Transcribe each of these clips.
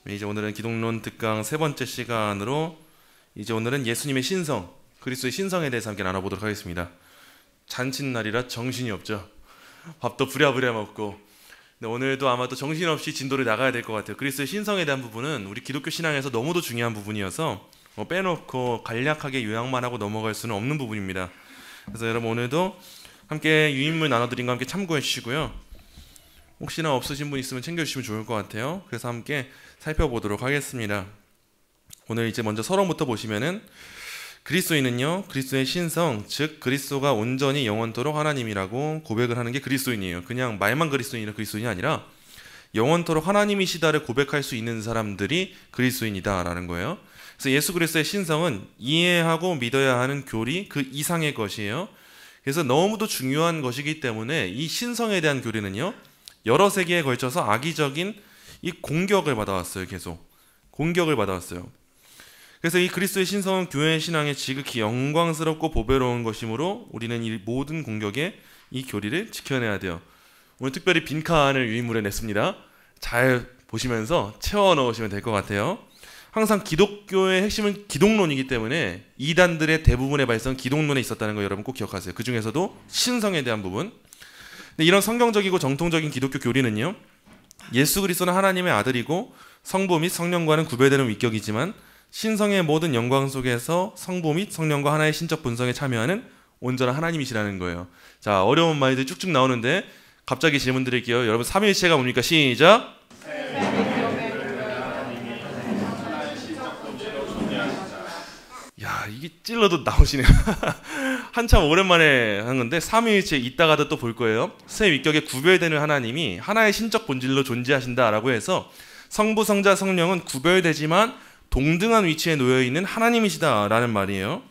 이제 오늘은 기독론 특강 세 번째 시간으로 이제 오늘은 예수님의 신성, 그리스도의 신성에 대해서 함께 나눠보도록 하겠습니다. 잔칫날이라 정신이 없죠. 밥도 부랴부랴 먹고. 근데 오늘도 아마도 정신없이 진도를 나가야 될 것 같아요. 그리스도의 신성에 대한 부분은 우리 기독교 신앙에서 너무도 중요한 부분이어서 빼놓고 간략하게 요약만 하고 넘어갈 수는 없는 부분입니다. 그래서 여러분 오늘도 함께 유인물 나눠드린 거 함께 참고해 주시고요. 혹시나 없으신 분 있으면 챙겨주시면 좋을 것 같아요. 그래서 함께 살펴보도록 하겠습니다. 오늘 이제 먼저 서론부터 보시면은 그리스도인은요, 그리스도의 신성, 즉 그리스도가 온전히 영원토록 하나님이라고 고백을 하는 게 그리스도인이에요. 그냥 말만 그리스도인이 아니라 영원토록 하나님이시다를 고백할 수 있는 사람들이 그리스도인이다라는 거예요. 그래서 예수 그리스도의 신성은 이해하고 믿어야 하는 교리 그 이상의 것이에요. 그래서 너무도 중요한 것이기 때문에 이 신성에 대한 교리는요, 여러 세기에 걸쳐서 악의적인 이 공격을 받아왔어요. 계속 공격을 받아왔어요. 그래서 이 그리스도의 신성은 교회 신앙에 지극히 영광스럽고 보배로운 것이므로 우리는 이 모든 공격에 이 교리를 지켜내야 돼요. 오늘 특별히 빈칸을 유인물에 냈습니다. 잘 보시면서 채워 넣으시면 될 것 같아요. 항상 기독교의 핵심은 기독론이기 때문에 이단들의 대부분의 발성은 기독론에 있었다는 거 여러분 꼭 기억하세요. 그 중에서도 신성에 대한 부분. 근데 이런 성경적이고 정통적인 기독교 교리는요, 예수 그리스도는 하나님의 아들이고 성부 및 성령과는 구별되는 위격이지만 신성의 모든 영광 속에서 성부 및 성령과 하나의 신적 본성에 참여하는 온전한 하나님이시라는 거예요. 자, 어려운 말들 쭉쭉 나오는데 갑자기 질문 드릴게요. 여러분 삼위일체가 뭡니까? 시작! 야, 이게 찔러도 나오시네요. 한참 오랜만에 한 건데 삼위일체 이따가도 또 볼 거예요. 세 위격에 구별되는 하나님이 하나의 신적 본질로 존재하신다라고 해서 성부, 성자, 성령은 구별되지만 동등한 위치에 놓여있는 하나님이시다라는 말이에요.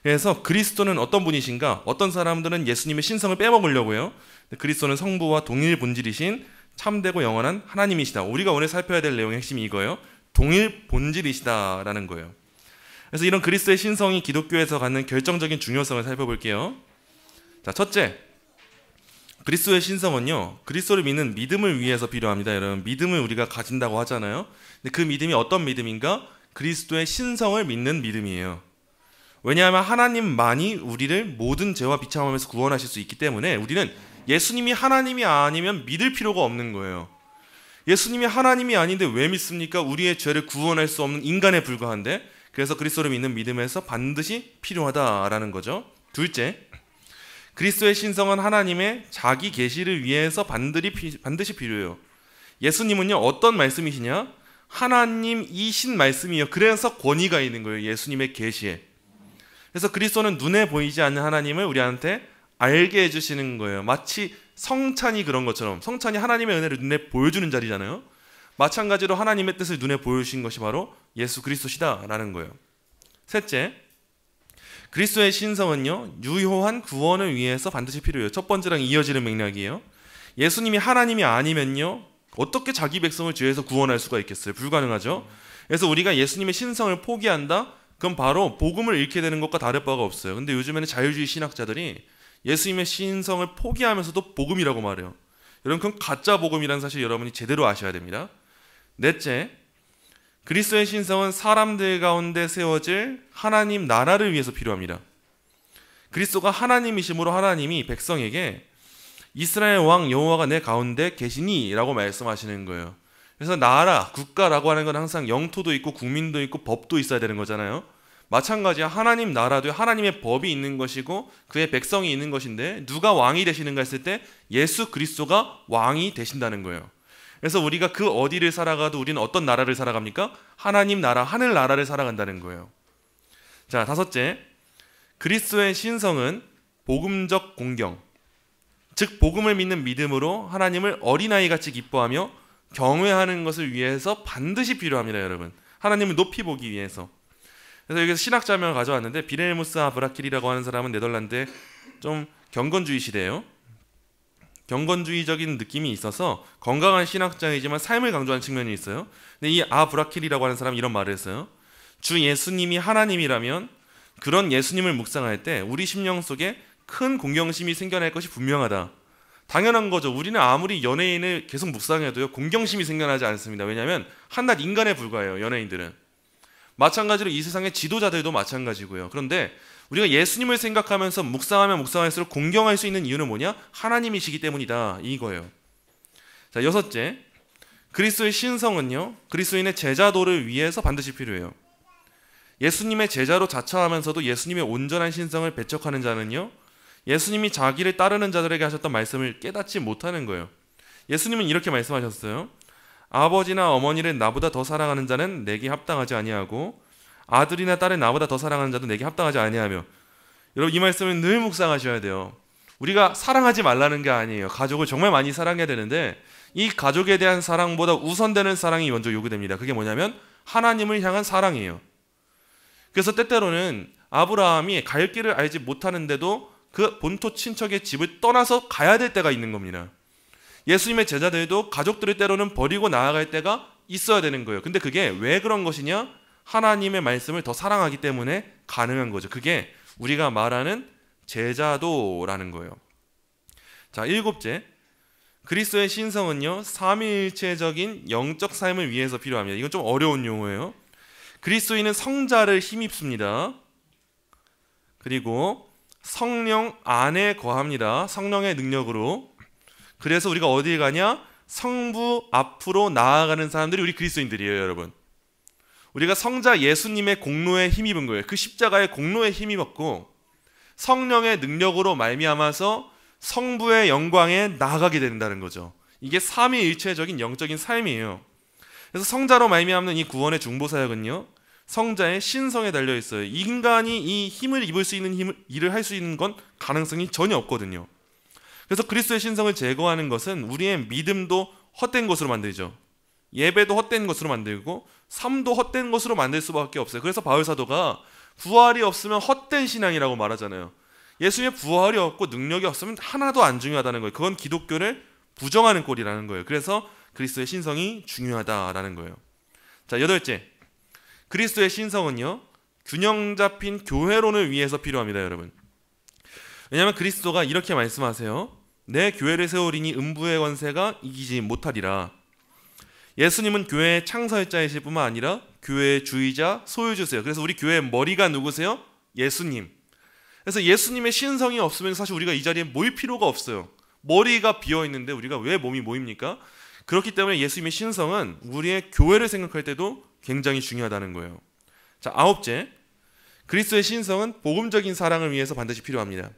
그래서 그리스도는 어떤 분이신가? 어떤 사람들은 예수님의 신성을 빼먹으려고 해요. 그리스도는 성부와 동일 본질이신 참되고 영원한 하나님이시다. 우리가 오늘 살펴야 될 내용의 핵심이 이거예요. 동일 본질이시다라는 거예요. 그래서 이런 그리스도의 신성이 기독교에서 갖는 결정적인 중요성을 살펴볼게요. 자, 첫째, 그리스도의 신성은요, 그리스도를 믿는 믿음을 위해서 필요합니다. 여러분, 믿음을 우리가 가진다고 하잖아요. 근데 그 믿음이 어떤 믿음인가? 그리스도의 신성을 믿는 믿음이에요. 왜냐하면 하나님만이 우리를 모든 죄와 비참함에서 구원하실 수 있기 때문에 우리는 예수님이 하나님이 아니면 믿을 필요가 없는 거예요. 예수님이 하나님이 아닌데 왜 믿습니까? 우리의 죄를 구원할 수 없는 인간에 불과한데. 그래서 그리스도를 믿는 믿음에서 반드시 필요하다라는 거죠. 둘째, 그리스도의 신성은 하나님의 자기 계시를 위해서 반드시 필요해요. 예수님은요, 어떤 말씀이시냐? 하나님이신 말씀이에요. 그래서 권위가 있는 거예요. 예수님의 계시에. 그래서 그리스도는 눈에 보이지 않는 하나님을 우리한테 알게 해주시는 거예요. 마치 성찬이 그런 것처럼, 성찬이 하나님의 은혜를 눈에 보여주는 자리잖아요. 마찬가지로 하나님의 뜻을 눈에 보여주신 것이 바로 예수 그리스도시다라는 거예요. 셋째, 그리스도의 신성은요, 유효한 구원을 위해서 반드시 필요해요. 첫 번째랑 이어지는 맥락이에요. 예수님이 하나님이 아니면요, 어떻게 자기 백성을 죄에서 구원할 수가 있겠어요? 불가능하죠. 그래서 우리가 예수님의 신성을 포기한다? 그럼 바로 복음을 잃게 되는 것과 다를 바가 없어요. 근데 요즘에는 자유주의 신학자들이 예수님의 신성을 포기하면서도 복음이라고 말해요. 여러분, 그건 가짜 복음이라는 사실 여러분이 제대로 아셔야 됩니다. 넷째, 그리스도의 신성은 사람들 가운데 세워질 하나님 나라를 위해서 필요합니다. 그리스도가 하나님이심으로 하나님이 백성에게 이스라엘 왕 여호와가 내 가운데 계시니 라고 말씀하시는 거예요. 그래서 나라, 국가라고 하는 건 항상 영토도 있고 국민도 있고 법도 있어야 되는 거잖아요. 마찬가지야. 하나님 나라도 하나님의 법이 있는 것이고 그의 백성이 있는 것인데 누가 왕이 되시는가 했을 때 예수 그리스도가 왕이 되신다는 거예요. 그래서 우리가 그 어디를 살아가도 우리는 어떤 나라를 살아갑니까? 하나님 나라, 하늘 나라를 살아간다는 거예요. 자, 다섯째, 그리스도의 신성은 복음적 공경, 즉 복음을 믿는 믿음으로 하나님을 어린아이같이 기뻐하며 경외하는 것을 위해서 반드시 필요합니다. 여러분, 하나님을 높이 보기 위해서. 그래서 여기서 신학자명을 가져왔는데 비렐무스 아브라킬이라고 하는 사람은 네덜란드의 좀 경건주의 시대예요. 경건주의적인 느낌이 있어서 건강한 신학자이지만 삶을 강조하는 측면이 있어요. 근데 이 아브라킬이라고 하는 사람이 이런 말을 했어요. 주 예수님이 하나님이라면 그런 예수님을 묵상할 때 우리 심령 속에 큰 공경심이 생겨날 것이 분명하다. 당연한 거죠. 우리는 아무리 연예인을 계속 묵상해도요, 공경심이 생겨나지 않습니다. 왜냐하면 한낱 인간에 불과해요. 연예인들은. 마찬가지로 이 세상의 지도자들도 마찬가지고요. 그런데 우리가 예수님을 생각하면서 묵상하면 묵상할수록 공경할 수 있는 이유는 뭐냐? 하나님이시기 때문이다, 이거예요. 자, 여섯째, 그리스도의 신성은요, 그리스도인의 제자도를 위해서 반드시 필요해요. 예수님의 제자로 자처하면서도 예수님의 온전한 신성을 배척하는 자는요, 예수님이 자기를 따르는 자들에게 하셨던 말씀을 깨닫지 못하는 거예요. 예수님은 이렇게 말씀하셨어요. 아버지나 어머니를 나보다 더 사랑하는 자는 내게 합당하지 아니하고 아들이나 딸을 나보다 더 사랑하는 자도 내게 합당하지 아니하며. 여러분, 이 말씀을 늘 묵상하셔야 돼요. 우리가 사랑하지 말라는 게 아니에요. 가족을 정말 많이 사랑해야 되는데 이 가족에 대한 사랑보다 우선되는 사랑이 먼저 요구됩니다. 그게 뭐냐면 하나님을 향한 사랑이에요. 그래서 때때로는 아브라함이 갈 길을 알지 못하는데도 그 본토 친척의 집을 떠나서 가야 될 때가 있는 겁니다. 예수님의 제자들도 가족들을 때로는 버리고 나아갈 때가 있어야 되는 거예요. 근데 그게 왜 그런 것이냐? 하나님의 말씀을 더 사랑하기 때문에 가능한 거죠. 그게 우리가 말하는 제자도라는 거예요. 자, 일곱째, 그리스도의 신성은요, 삼위일체적인 영적 삶을 위해서 필요합니다. 이건 좀 어려운 용어예요. 그리스도인은 성자를 힘입습니다. 그리고 성령 안에 거합니다. 성령의 능력으로. 그래서 우리가 어디에 가냐? 성부 앞으로 나아가는 사람들이 우리 그리스도인들이에요, 여러분. 우리가 성자 예수님의 공로에 힘입은 거예요. 그 십자가의 공로에 힘입었고 성령의 능력으로 말미암아서 성부의 영광에 나아가게 된다는 거죠. 이게 삼위일체적인 영적인 삶이에요. 그래서 성자로 말미암는 이 구원의 중보사역은요, 성자의 신성에 달려 있어요. 인간이 이 힘을 입을 수 있는 일을 할 수 있는 건 가능성이 전혀 없거든요. 그래서 그리스도의 신성을 제거하는 것은 우리의 믿음도 헛된 것으로 만들죠. 예배도 헛된 것으로 만들고 삶도 헛된 것으로 만들 수밖에 없어요. 그래서 바울 사도가 부활이 없으면 헛된 신앙이라고 말하잖아요. 예수님의 부활이 없고 능력이 없으면 하나도 안 중요하다는 거예요. 그건 기독교를 부정하는 꼴이라는 거예요. 그래서 그리스도의 신성이 중요하다라는 거예요. 자, 여덟째, 그리스도의 신성은요, 균형 잡힌 교회론을 위해서 필요합니다, 여러분. 왜냐하면 그리스도가 이렇게 말씀하세요. 내 교회를 세우리니 음부의 권세가 이기지 못하리라. 예수님은 교회의 창설자이실 뿐만 아니라 교회의 주이자 소유주세요. 그래서 우리 교회의 머리가 누구세요? 예수님. 그래서 예수님의 신성이 없으면 사실 우리가 이 자리에 모일 필요가 없어요. 머리가 비어있는데 우리가 왜 몸이 모입니까? 그렇기 때문에 예수님의 신성은 우리의 교회를 생각할 때도 굉장히 중요하다는 거예요. 자, 아홉째, 그리스도의 신성은 복음적인 사랑을 위해서 반드시 필요합니다.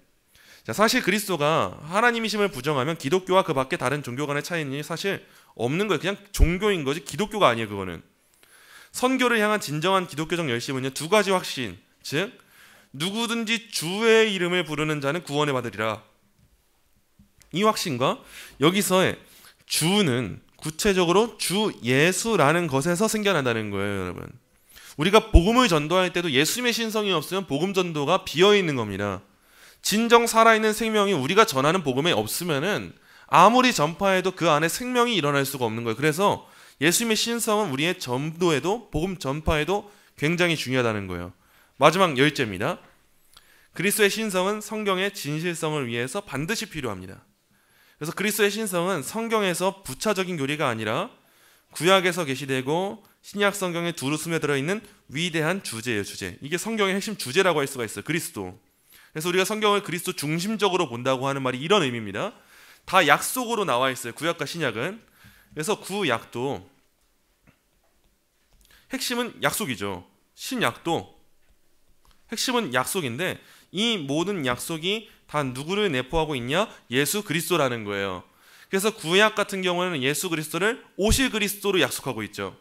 자, 사실 그리스도가 하나님이심을 부정하면 기독교와 그 밖에 다른 종교 간의 차이는 사실 없는 거예요. 그냥 종교인 거지 기독교가 아니에요. 그거는 선교를 향한 진정한 기독교적 열심은요, 두 가지 확신, 즉 누구든지 주의 이름을 부르는 자는 구원을 받으리라. 이 확신과 여기서의 주는 구체적으로 주 예수라는 것에서 생겨난다는 거예요, 여러분. 우리가 복음을 전도할 때도 예수님의 신성이 없으면 복음 전도가 비어있는 겁니다. 진정 살아있는 생명이 우리가 전하는 복음에 없으면은 아무리 전파해도 그 안에 생명이 일어날 수가 없는 거예요. 그래서 예수님의 신성은 우리의 전도에도 복음 전파에도 굉장히 중요하다는 거예요. 마지막 열째입니다. 그리스도의 신성은 성경의 진실성을 위해서 반드시 필요합니다. 그래서 그리스도의 신성은 성경에서 부차적인 교리가 아니라 구약에서 계시되고 신약 성경에 두루 스며들어 있는 위대한 주제예요, 주제. 이게 성경의 핵심 주제라고 할 수가 있어요, 그리스도. 그래서 우리가 성경을 그리스도 중심적으로 본다고 하는 말이 이런 의미입니다. 다 약속으로 나와 있어요, 구약과 신약은. 그래서 구약도 핵심은 약속이죠. 신약도 핵심은 약속인데 이 모든 약속이 다 누구를 내포하고 있냐? 예수 그리스도라는 거예요. 그래서 구약 같은 경우는 예수 그리스도를 오실 그리스도로 약속하고 있죠.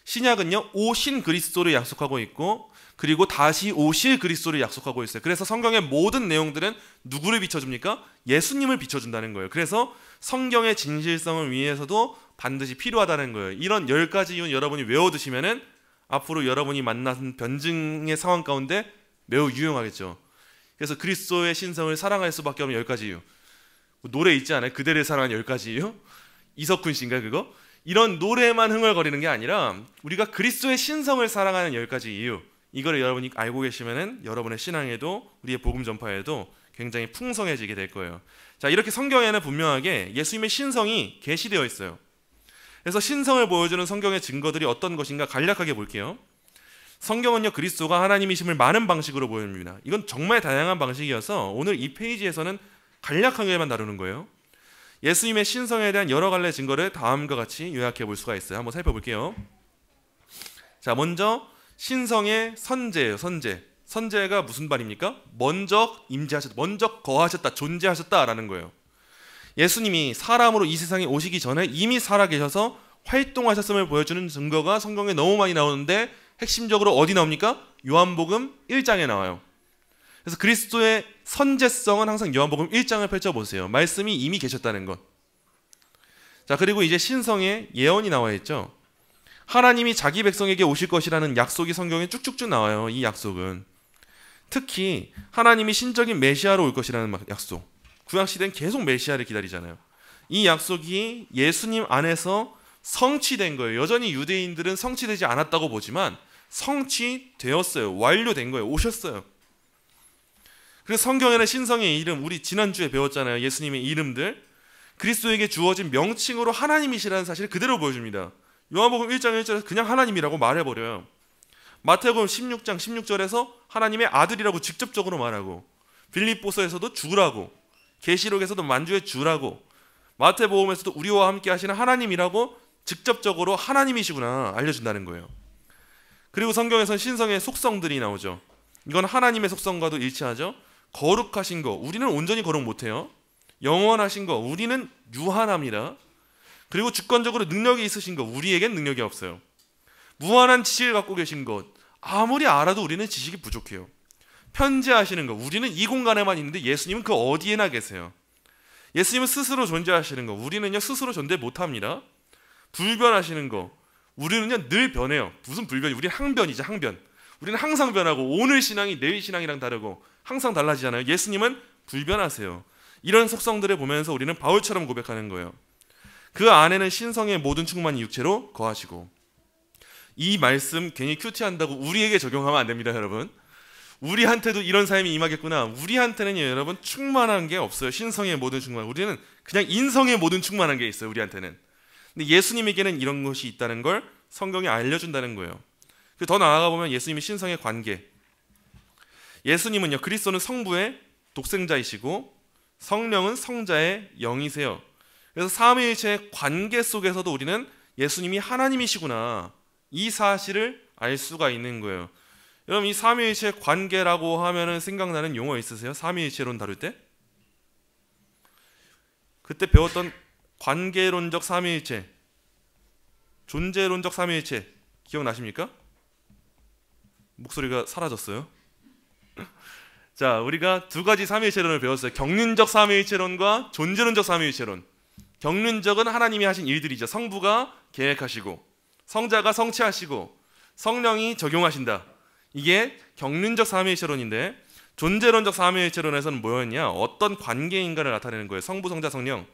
신약은요, 오신 그리스도를 약속하고 있고 그리고 다시 오실 그리스도를 약속하고 있어요. 그래서 성경의 모든 내용들은 누구를 비춰줍니까? 예수님을 비춰준다는 거예요. 그래서 성경의 진실성을 위해서도 반드시 필요하다는 거예요. 이런 10가지 이유는 여러분이 외워두시면은 앞으로 여러분이 만나는 변증의 상황 가운데 매우 유용하겠죠. 그래서 그리스도의 신성을 사랑할 수밖에 없는 10가지 이유. 노래 있지 않아요? 그대를 사랑하는 10가지 이유? 이석훈 씨인가 그거? 이런 노래만 흥얼거리는 게 아니라 우리가 그리스도의 신성을 사랑하는 10가지 이유, 이거를 여러분이 알고 계시면은 여러분의 신앙에도 우리의 복음 전파에도 굉장히 풍성해지게 될 거예요. 자, 이렇게 성경에는 분명하게 예수님의 신성이 계시되어 있어요. 그래서 신성을 보여주는 성경의 증거들이 어떤 것인가 간략하게 볼게요. 성경은요, 그리스도가 하나님이심을 많은 방식으로 보여줍니다. 이건 정말 다양한 방식이어서 오늘 이 페이지에서는 간략하게만 다루는 거예요. 예수님의 신성에 대한 여러 갈래 증거를 다음과 같이 요약해 볼 수가 있어요. 한번 살펴볼게요. 자, 먼저 신성의 선제예요. 선제가 무슨 말입니까? 먼저 임재하셨다, 먼저 거하셨다, 존재하셨다라는 거예요. 예수님이 사람으로 이 세상에 오시기 전에 이미 살아계셔서 활동하셨음을 보여주는 증거가 성경에 너무 많이 나오는데 핵심적으로 어디 나옵니까? 요한복음 1장에 나와요. 그래서 그리스도의 선제성은 항상 요한복음 1장을 펼쳐보세요. 말씀이 이미 계셨다는 것. 자, 그리고 이제 신성의 예언이 나와 있죠. 하나님이 자기 백성에게 오실 것이라는 약속이 성경에 쭉쭉쭉 나와요. 이 약속은 특히 하나님이 신적인 메시아로 올 것이라는 약속. 구약시대는 계속 메시아를 기다리잖아요. 이 약속이 예수님 안에서 성취된 거예요. 여전히 유대인들은 성취되지 않았다고 보지만 성취되었어요. 완료된 거예요. 오셨어요. 그래서 성경에는 신성의 이름, 우리 지난주에 배웠잖아요. 예수님의 이름들, 그리스도에게 주어진 명칭으로 하나님이시라는 사실을 그대로 보여줍니다. 요한복음 1장 1절에서 그냥 하나님이라고 말해버려요. 마태복음 16장 16절에서 하나님의 아들이라고 직접적으로 말하고, 빌립보서에서도 주라고, 계시록에서도 만주의 주라고, 마태복음에서도 우리와 함께 하시는 하나님이라고 직접적으로 하나님이시구나 알려준다는 거예요. 그리고 성경에서는 신성의 속성들이 나오죠. 이건 하나님의 속성과도 일치하죠. 거룩하신 거, 우리는 온전히 거룩 못해요. 영원하신 거, 우리는 유한합니다. 그리고 주권적으로 능력이 있으신 거, 우리에겐 능력이 없어요. 무한한 지식을 갖고 계신 것, 아무리 알아도 우리는 지식이 부족해요. 편재하시는 거, 우리는 이 공간에만 있는데 예수님은 그 어디에나 계세요. 예수님은 스스로 존재하시는 거, 우리는요 스스로 존재 못합니다. 불변하시는 거, 우리는요 늘 변해요. 무슨 불변이? 우리는 항변이죠, 항변. 우리는 항상 변하고 오늘 신앙이 내일 신앙이랑 다르고 항상 달라지잖아요. 예수님은 불변하세요. 이런 속성들을 보면서 우리는 바울처럼 고백하는 거예요. 그 안에는 신성의 모든 충만이 육체로 거하시고. 이 말씀 괜히 큐티한다고 우리에게 적용하면 안 됩니다, 여러분. 우리한테도 이런 삶이 임하겠구나. 우리한테는요, 여러분, 충만한 게 없어요. 신성의 모든 충만. 우리는 그냥 인성의 모든 충만한 게 있어요, 우리한테는. 근데 예수님에게는 이런 것이 있다는 걸 성경이 알려준다는 거예요. 더 나아가 보면 예수님의 신성의 관계. 예수님은요, 그리스도는 성부의 독생자이시고 성령은 성자의 영이세요. 그래서 삼위일체의 관계 속에서도 우리는 예수님이 하나님이시구나, 이 사실을 알 수가 있는 거예요. 여러분, 이 삼위일체의 관계라고 하면은 생각나는 용어 있으세요? 삼위일체론 다룰 때? 그때 배웠던 관계론적 삼위일체, 존재론적 삼위일체 기억나십니까? 목소리가 사라졌어요. 자, 우리가 두 가지 삼위일체론을 배웠어요. 경륜적 삼위일체론과 존재론적 삼위일체론. 경륜적은 하나님이 하신 일들이죠. 성부가 계획하시고 성자가 성취하시고 성령이 적용하신다. 이게 경륜적 삼위일체론인데, 존재론적 삼위일체론에서는 뭐였냐? 어떤 관계인가를 나타내는 거예요. 성부, 성자, 성령.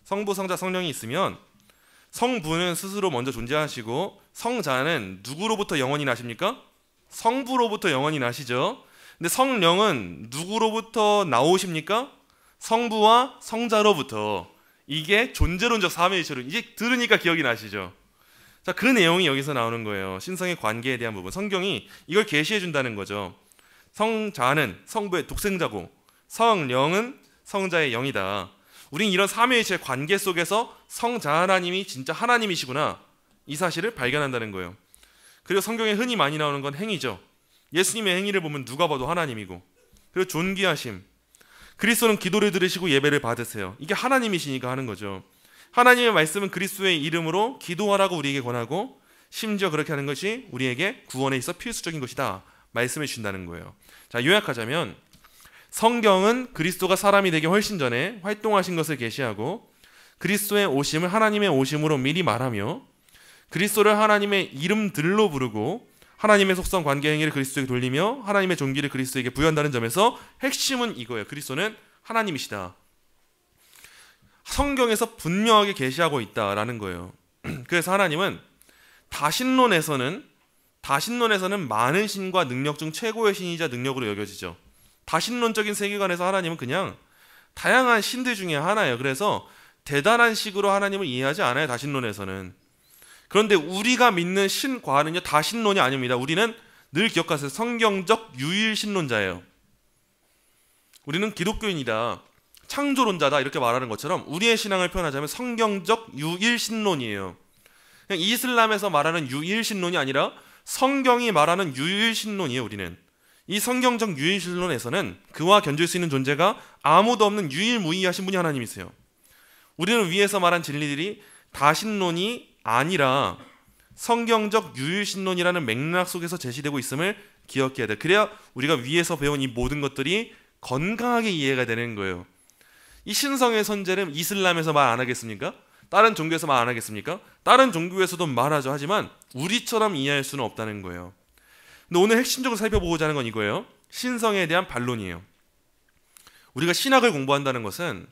성부, 성자, 성령이 있으면 성부는 스스로 먼저 존재하시고 성자는 누구로부터 영원히 나십니까? 성부로부터 영원히 나시죠. 근데 성령은 누구로부터 나오십니까? 성부와 성자로부터. 이게 존재론적 삼위일체론. 이제 들으니까 기억이 나시죠? 자, 그 내용이 여기서 나오는 거예요. 신성의 관계에 대한 부분. 성경이 이걸 계시해 준다는 거죠. 성자는 성부의 독생자고 성령은 성자의 영이다. 우린 이런 삼위일체의 관계 속에서 성자 하나님이 진짜 하나님이시구나, 이 사실을 발견한다는 거예요. 그리고 성경에 흔히 많이 나오는 건 행위죠. 예수님의 행위를 보면 누가 봐도 하나님이고, 그리고 존귀하심. 그리스도는 기도를 들으시고 예배를 받으세요. 이게 하나님이시니까 하는 거죠. 하나님의 말씀은 그리스도의 이름으로 기도하라고 우리에게 권하고, 심지어 그렇게 하는 것이 우리에게 구원에 있어 필수적인 것이다 말씀해 주신다는 거예요. 자, 요약하자면 성경은 그리스도가 사람이 되기 훨씬 전에 활동하신 것을 계시하고, 그리스도의 오심을 하나님의 오심으로 미리 말하며, 그리스도를 하나님의 이름들로 부르고, 하나님의 속성 관계 행위를 그리스도에게 돌리며 하나님의 존귀를 그리스도에게 부여한다는 점에서 핵심은 이거예요. 그리스도는 하나님이시다. 성경에서 분명하게 계시하고 있다라는 거예요. 그래서 하나님은 다신론에서는 많은 신과 능력 중 최고의 신이자 능력으로 여겨지죠. 다신론적인 세계관에서 하나님은 그냥 다양한 신들 중에 하나예요. 그래서 대단한 식으로 하나님을 이해하지 않아요, 다신론에서는. 그런데 우리가 믿는 신과는요, 다신론이 아닙니다. 우리는 늘 기억하세요. 성경적 유일신론자예요. 우리는 기독교인이다, 창조론자다 이렇게 말하는 것처럼 우리의 신앙을 표현하자면 성경적 유일신론이에요. 그냥 이슬람에서 말하는 유일신론이 아니라 성경이 말하는 유일신론이에요. 우리는 이 성경적 유일신론에서는 그와 견줄 수 있는 존재가 아무도 없는 유일무이하신 분이 하나님이세요. 우리는 위에서 말한 진리들이 다신론이 아니라 성경적 유일신론이라는 맥락 속에서 제시되고 있음을 기억해야 돼. 그래야 우리가 위에서 배운 이 모든 것들이 건강하게 이해가 되는 거예요. 이 신성의 선제는 이슬람에서 말 안 하겠습니까? 다른 종교에서 말 안 하겠습니까? 다른 종교에서도 말하죠. 하지만 우리처럼 이해할 수는 없다는 거예요. 근데 오늘 핵심적으로 살펴보고자 하는 건 이거예요. 신성에 대한 반론이에요. 우리가 신학을 공부한다는 것은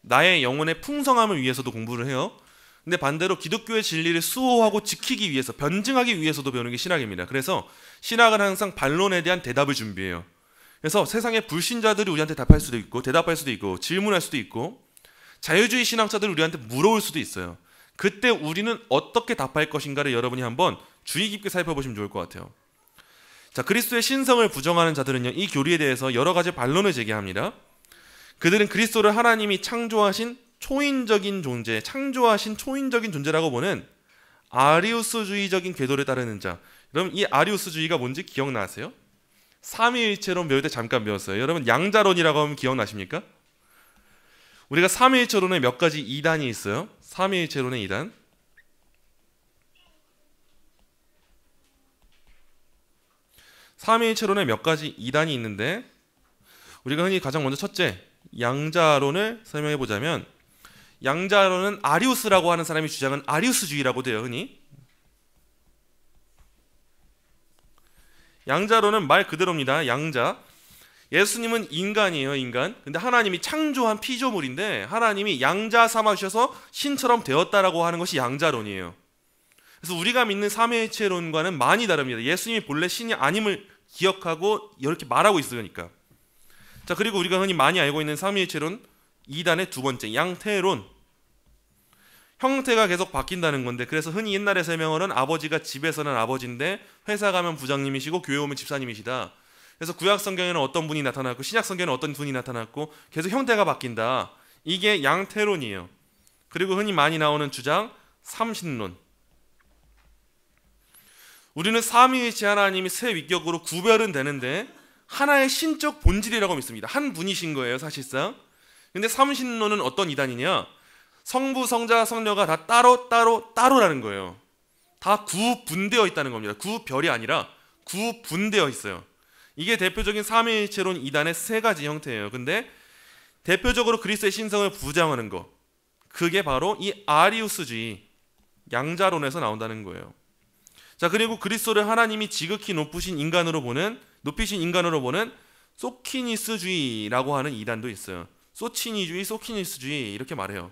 나의 영혼의 풍성함을 위해서도 공부를 해요. 근데 반대로 기독교의 진리를 수호하고 지키기 위해서, 변증하기 위해서도 배우는 게 신학입니다. 그래서 신학은 항상 반론에 대한 대답을 준비해요. 그래서 세상의 불신자들이 우리한테 답할 수도 있고, 대답할 수도 있고, 질문할 수도 있고, 자유주의 신학자들이 우리한테 물어올 수도 있어요. 그때 우리는 어떻게 답할 것인가를 여러분이 한번 주의 깊게 살펴보시면 좋을 것 같아요. 자, 그리스도의 신성을 부정하는 자들은요, 이 교리에 대해서 여러 가지 반론을 제기합니다. 그들은 그리스도를 하나님이 창조하신 초인적인 존재, 창조하신 초인적인 존재라고 보는 아리우스주의적인 궤도를 따르는 자. 여러분, 이 아리우스주의가 뭔지 기억나세요? 삼위일체론 배울 때 잠깐 배웠어요. 여러분, 양자론이라고 하면 기억나십니까? 우리가 삼위일체론에 몇 가지 이단이 있어요. 삼위일체론의 이단. 삼위일체론에 몇 가지 이단이 있는데, 우리가 흔히 가장 먼저 첫째, 양자론을 설명해 보자면, 양자론은 아리우스라고 하는 사람이 주장한 아리우스주의라고 돼요. 흔히 양자론은 말 그대로입니다. 양자. 예수님은 인간이에요, 인간. 근데 하나님이 창조한 피조물인데 하나님이 양자 삼아주셔서 신처럼 되었다라고 하는 것이 양자론이에요. 그래서 우리가 믿는 삼위일체론과는 많이 다릅니다. 예수님이 본래 신이 아님을 기억하고 이렇게 말하고 있으니까. 자, 그리고 우리가 흔히 많이 알고 있는 삼위일체론 2단의 두 번째, 양태론. 형태가 계속 바뀐다는 건데, 그래서 흔히 옛날에 설명으로는 아버지가 집에서는 아버지인데 회사 가면 부장님이시고 교회 오면 집사님이시다. 그래서 구약 성경에는 어떤 분이 나타났고 신약 성경에는 어떤 분이 나타났고 계속 형태가 바뀐다. 이게 양태론이에요. 그리고 흔히 많이 나오는 주장 삼신론. 우리는 삼위일체 하나님이 세 위격으로 구별은 되는데 하나의 신적 본질이라고 믿습니다. 한 분이신 거예요, 사실상. 근데 삼신론은 어떤 이단이냐? 성부, 성자, 성녀가 다 따로라는 거예요. 다 구분되어 있다는 겁니다. 구별이 아니라 구분되어 있어요. 이게 대표적인 삼위일체론 이단의 세 가지 형태예요. 근데 대표적으로 그리스도의 신성을 부정하는 거, 그게 바로 이 아리우스주의, 양자론에서 나온다는 거예요. 자, 그리고 그리스도를 하나님이 지극히 높이신 인간으로 보는 소키니스주의라고 하는 이단도 있어요. 소치니주의, 소키니스주의 이렇게 말해요.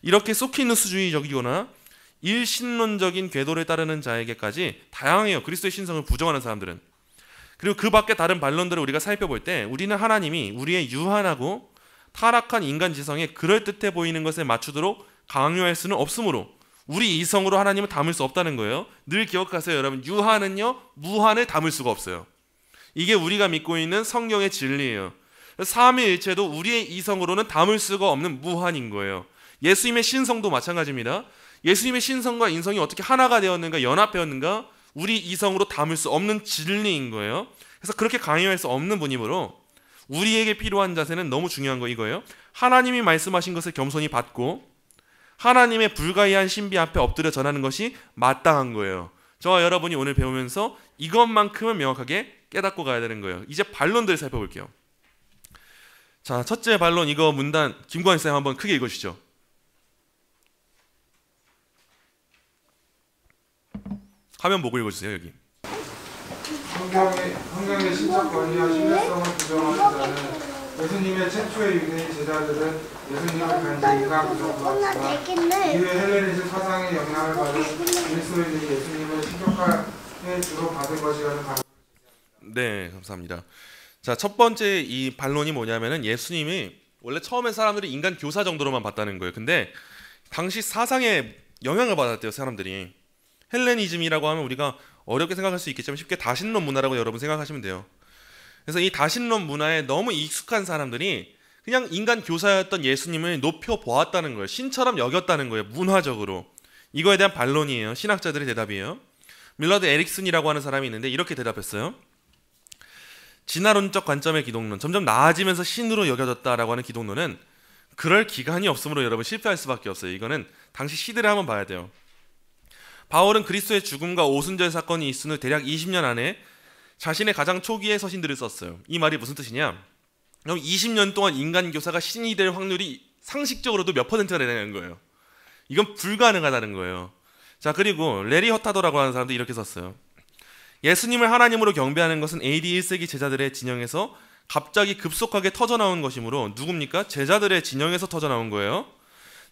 이렇게 소키니스주의적이거나 일신론적인 궤도를 따르는 자에게까지 다양해요. 그리스도의 신성을 부정하는 사람들은. 그리고 그 밖에 다른 반론들을 우리가 살펴볼 때 우리는 하나님이 우리의 유한하고 타락한 인간 지성에 그럴듯해 보이는 것에 맞추도록 강요할 수는 없으므로 우리 이성으로 하나님을 담을 수 없다는 거예요. 늘 기억하세요, 여러분. 유한은요, 무한을 담을 수가 없어요. 이게 우리가 믿고 있는 성경의 진리예요. 삼위일체도 우리의 이성으로는 담을 수가 없는 무한인 거예요. 예수님의 신성도 마찬가지입니다. 예수님의 신성과 인성이 어떻게 하나가 되었는가, 연합되었는가, 우리 이성으로 담을 수 없는 진리인 거예요. 그래서 그렇게 강요할 수 없는 분이므로 우리에게 필요한 자세는 너무 중요한 거 이거예요. 하나님이 말씀하신 것을 겸손히 받고 하나님의 불가이한 신비 앞에 엎드려 전하는 것이 마땅한 거예요. 저와 여러분이 오늘 배우면서 이것만큼은 명확하게 깨닫고 가야 되는 거예요. 이제 반론들을 살펴볼게요. 자, 첫째 반론, 이거 문단 김구환 쌤 한번 크게 읽어주시죠. 화면 보고 읽어주세요. 여기. 성경의 신적 권위와 신뢰성을 부정하는 자는 예수님의 최초의 유대인 제자들은 예수님을 간지가 부정하였지만 이후에 헬레니즘 사상의 영향을 받은 그리스도인들이 예수님을 신격하게 주로 받은 것이라는 가르침을. 네, 감사합니다. 자, 첫 번째 이 반론이 뭐냐면은 예수님이 원래 처음에 사람들이 인간 교사 정도로만 봤다는 거예요. 근데 당시 사상에 영향을 받았대요, 사람들이. 헬레니즘이라고 하면 우리가 어렵게 생각할 수 있겠지만 쉽게 다신론 문화라고 여러분 생각하시면 돼요. 그래서 이 다신론 문화에 너무 익숙한 사람들이 그냥 인간 교사였던 예수님을 높여 보았다는 거예요. 신처럼 여겼다는 거예요, 문화적으로. 이거에 대한 반론이에요. 신학자들의 대답이에요. 밀러드 에릭슨이라고 하는 사람이 있는데 이렇게 대답했어요. 진화론적 관점의 기독론, 점점 나아지면서 신으로 여겨졌다라고 하는 기독론은 그럴 기간이 없으므로 여러분 실패할 수밖에 없어요. 이거는 당시 시대를 한번 봐야 돼요. 바울은 그리스도의 죽음과 오순절 사건이 있은 후 대략 20년 안에 자신의 가장 초기의 서신들을 썼어요. 이 말이 무슨 뜻이냐? 그럼 20년 동안 인간 교사가 신이 될 확률이 상식적으로도 몇 퍼센트가 되는 거예요. 이건 불가능하다는 거예요. 자, 그리고 레리 허타도라고 하는 사람도 이렇게 썼어요. 예수님을 하나님으로 경배하는 것은 AD 1세기 제자들의 진영에서 갑자기 급속하게 터져나온 것이므로 누굽니까? 제자들의 진영에서 터져나온 거예요.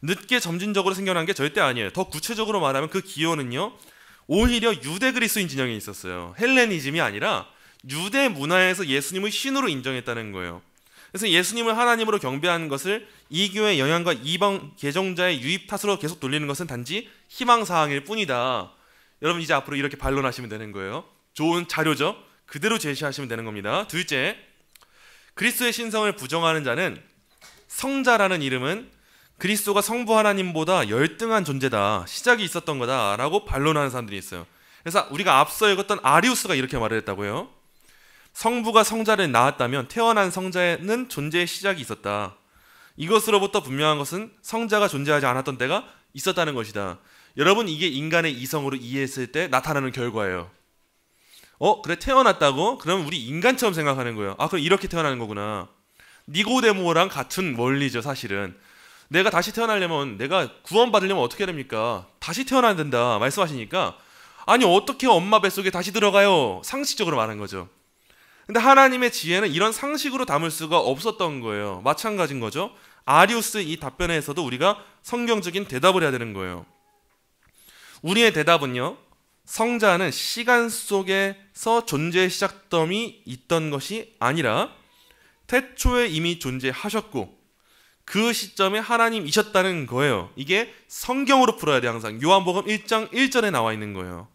늦게 점진적으로 생겨난 게 절대 아니에요. 더 구체적으로 말하면 그 기원은요, 오히려 유대 그리스도인 진영에 있었어요. 헬레니즘이 아니라 유대 문화에서 예수님을 신으로 인정했다는 거예요. 그래서 예수님을 하나님으로 경배하는 것을 이교의 영향과 이방 개종자의 유입 탓으로 계속 돌리는 것은 단지 희망사항일 뿐이다. 여러분 이제 앞으로 이렇게 반론하시면 되는 거예요. 좋은 자료죠. 그대로 제시하시면 되는 겁니다. 둘째, 그리스도의 신성을 부정하는 자는 성자라는 이름은 그리스도가 성부 하나님보다 열등한 존재다, 시작이 있었던 거다라고 반론하는 사람들이 있어요. 그래서 우리가 앞서 읽었던 아리우스가 이렇게 말을 했다고요. 성부가 성자를 낳았다면 태어난 성자에는 존재의 시작이 있었다. 이것으로부터 분명한 것은 성자가 존재하지 않았던 때가 있었다는 것이다. 여러분 이게 인간의 이성으로 이해했을 때 나타나는 결과예요. 그래 태어났다고? 그러면 우리 인간처럼 생각하는 거예요. 아, 그럼 이렇게 태어나는 거구나. 니고데모랑 같은 원리죠. 사실은 내가 다시 태어나려면, 내가 구원받으려면 어떻게 해야 됩니까? 다시 태어나야 된다 말씀하시니까, 아니 어떻게 엄마 뱃속에 다시 들어가요? 상식적으로 말한 거죠. 근데 하나님의 지혜는 이런 상식으로 담을 수가 없었던 거예요. 마찬가지인 거죠. 아리우스 이 답변에서도 우리가 성경적인 대답을 해야 되는 거예요. 우리의 대답은요, 성자는 시간 속에서 존재의 시작점이 있던 것이 아니라 태초에 이미 존재하셨고 그 시점에 하나님이셨다는 거예요. 이게 성경으로 풀어야 돼. 항상 요한복음 1장 1절에 나와 있는 거예요.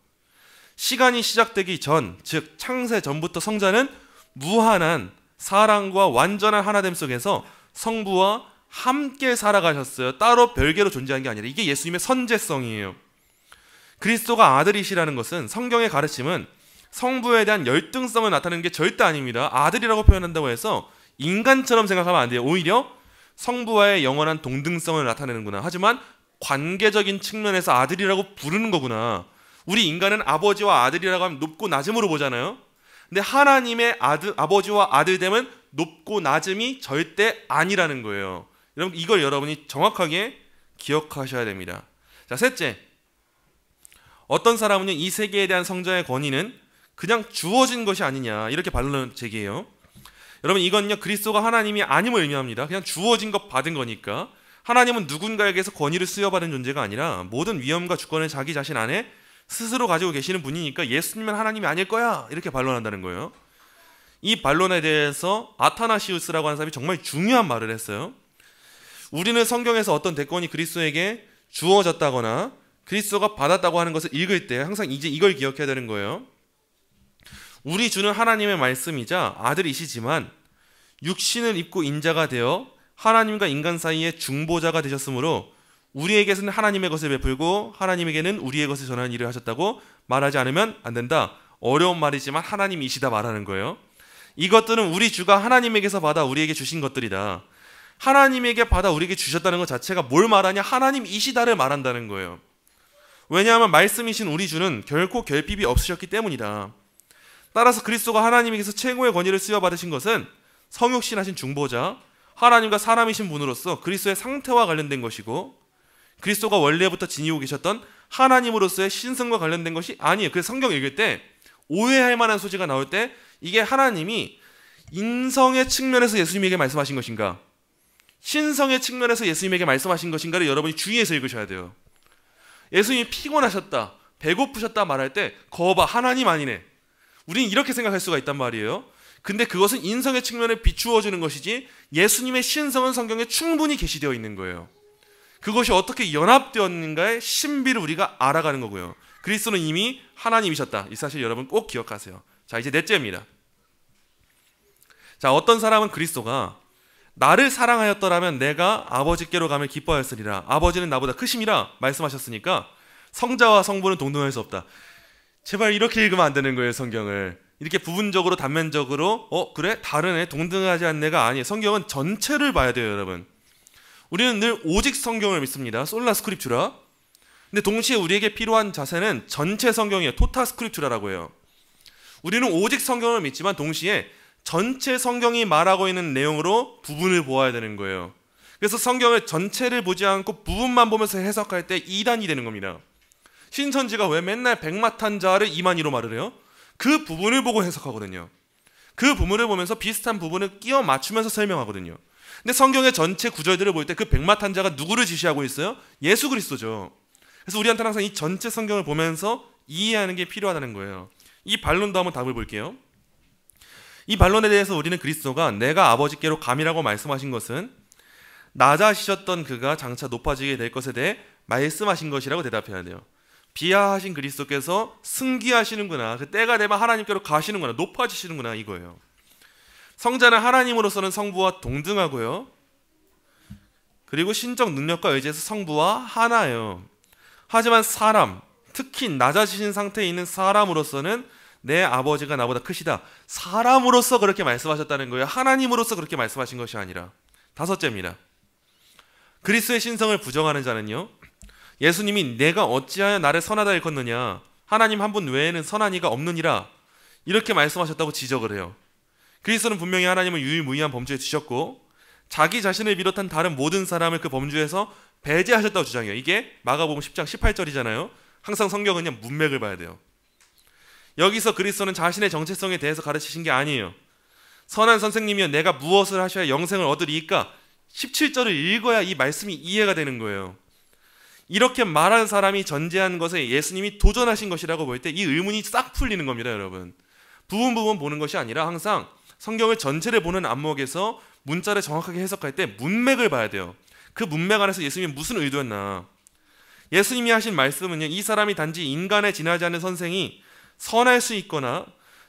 시간이 시작되기 전, 즉 창세 전부터 성자는 무한한 사랑과 완전한 하나됨 속에서 성부와 함께 살아가셨어요. 따로 별개로 존재한 게 아니라. 이게 예수님의 선제성이에요. 그리스도가 아들이시라는 것은, 성경의 가르침은 성부에 대한 열등성을 나타내는 게 절대 아닙니다. 아들이라고 표현한다고 해서 인간처럼 생각하면 안 돼요. 오히려 성부와의 영원한 동등성을 나타내는구나. 하지만 관계적인 측면에서 아들이라고 부르는 거구나. 우리 인간은 아버지와 아들이라고 하면 높고 낮음으로 보잖아요. 근데 하나님의 아버지와 아들됨은 높고 낮음이 절대 아니라는 거예요. 여러분 이걸 여러분이 정확하게 기억하셔야 됩니다. 자, 셋째, 어떤 사람은요, 이 세계에 대한 성자의 권위는 그냥 주어진 것이 아니냐, 이렇게 반론을 제기해요. 여러분 이건요, 그리스도가 하나님이 아님을 의미합니다. 그냥 주어진 것 받은 거니까. 하나님은 누군가에게서 권위를 수여받은 존재가 아니라 모든 위엄과 주권을 자기 자신 안에 스스로 가지고 계시는 분이니까 예수님은 하나님이 아닐 거야, 이렇게 반론한다는 거예요. 이 반론에 대해서 아타나시우스라고 하는 사람이 정말 중요한 말을 했어요. 우리는 성경에서 어떤 대권이 그리스도에게 주어졌다거나 그리스도가 받았다고 하는 것을 읽을 때 항상 이제 이걸 기억해야 되는 거예요. 우리 주는 하나님의 말씀이자 아들이시지만 육신을 입고 인자가 되어 하나님과 인간 사이의 중보자가 되셨으므로 우리에게서는 하나님의 것을 베풀고 하나님에게는 우리의 것을 전하는 일을 하셨다고 말하지 않으면 안 된다. 어려운 말이지만 하나님이시다 말하는 거예요. 이것들은 우리 주가 하나님에게서 받아 우리에게 주신 것들이다. 하나님에게 받아 우리에게 주셨다는 것 자체가 뭘 말하냐? 하나님이시다를 말한다는 거예요. 왜냐하면 말씀이신 우리 주는 결코 결핍이 없으셨기 때문이다. 따라서 그리스도가 하나님에게서 최고의 권위를 수여받으신 것은 성육신하신 중보자, 하나님과 사람이신 분으로서 그리스도의 상태와 관련된 것이고, 그리스도가 원래부터 지니고 계셨던 하나님으로서의 신성과 관련된 것이 아니에요. 그래서 성경 읽을 때 오해할 만한 소지가 나올 때 이게 하나님이 인성의 측면에서 예수님에게 말씀하신 것인가, 신성의 측면에서 예수님에게 말씀하신 것인가를 여러분이 주의해서 읽으셔야 돼요. 예수님이 피곤하셨다, 배고프셨다 말할 때 거봐 하나님 아니네, 우리는 이렇게 생각할 수가 있단 말이에요. 근데 그것은 인성의 측면에 비추어주는 것이지 예수님의 신성은 성경에 충분히 계시되어 있는 거예요. 그것이 어떻게 연합되었는가의 신비를 우리가 알아가는 거고요. 그리스도는 이미 하나님이셨다. 이 사실 여러분 꼭 기억하세요. 자, 이제 넷째입니다. 자, 어떤 사람은 그리스도가 나를 사랑하였더라면 내가 아버지께로 가면 기뻐하였으리라. 아버지는 나보다 크심이라 말씀하셨으니까 성자와 성부는 동등할 수 없다. 제발 이렇게 읽으면 안 되는 거예요, 성경을. 이렇게 부분적으로 단면적으로 그래? 다르네. 동등하지 않네가 아니에요. 성경은 전체를 봐야 돼요, 여러분. 우리는 늘 오직 성경을 믿습니다. 솔라 스크립추라. 근데 동시에 우리에게 필요한 자세는 전체 성경이에요. 토타 스크립추라라고 해요. 우리는 오직 성경을 믿지만 동시에 전체 성경이 말하고 있는 내용으로 부분을 보아야 되는 거예요. 그래서 성경을 전체를 보지 않고 부분만 보면서 해석할 때 이단이 되는 겁니다. 신천지가 왜 맨날 백마탄자를 이만희로 말을 해요? 그 부분을 보고 해석하거든요. 그 부분을 보면서 비슷한 부분을 끼워 맞추면서 설명하거든요. 근데 성경의 전체 구절들을 볼 때 그 백마탄자가 누구를 지시하고 있어요? 예수 그리스도죠. 그래서 우리한테는 항상 이 전체 성경을 보면서 이해하는 게 필요하다는 거예요. 이 반론도 한번 답을 볼게요. 이 반론에 대해서 우리는 그리스도가 내가 아버지께로 감이라고 말씀하신 것은 낮아지셨던 그가 장차 높아지게 될 것에 대해 말씀하신 것이라고 대답해야 돼요. 비하하신 그리스도께서 승기하시는구나. 그 때가 되면 하나님께로 가시는구나. 높아지시는구나 이거예요. 성자는 하나님으로서는 성부와 동등하고요. 그리고 신적 능력과 의지에서 성부와 하나예요. 하지만 사람, 특히 낮아지신 상태에 있는 사람으로서는 내 아버지가 나보다 크시다. 사람으로서 그렇게 말씀하셨다는 거예요. 하나님으로서 그렇게 말씀하신 것이 아니라. 다섯째입니다. 그리스도의 신성을 부정하는 자는요, 예수님이 내가 어찌하여 나를 선하다 일컫느냐, 하나님 한 분 외에는 선한 이가 없느니라 이렇게 말씀하셨다고 지적을 해요. 그리스도는 분명히 하나님을 유일무이한 범죄에 지셨고 자기 자신을 비롯한 다른 모든 사람을 그 범죄에서 배제하셨다고 주장해요. 이게 마가복음 10장 18절이잖아요. 항상 성경은요 문맥을 봐야 돼요. 여기서 그리스도는 자신의 정체성에 대해서 가르치신 게 아니에요. 선한 선생님이여 내가 무엇을 하셔야 영생을 얻으리이까 17절을 읽어야 이 말씀이 이해가 되는 거예요. 이렇게 말한 사람이 전제한 것에 예수님이 도전하신 것이라고 볼 때 이 의문이 싹 풀리는 겁니다, 여러분. 부분 보는 것이 아니라 항상 성경을 전체를 보는 안목에서 문자를 정확하게 해석할 때 문맥을 봐야 돼요. 그 문맥 안에서 예수님이 무슨 의도였나. 예수님이 하신 말씀은요, 이 사람이 단지 인간에 지나지 않는 선생이 선할 수 있거나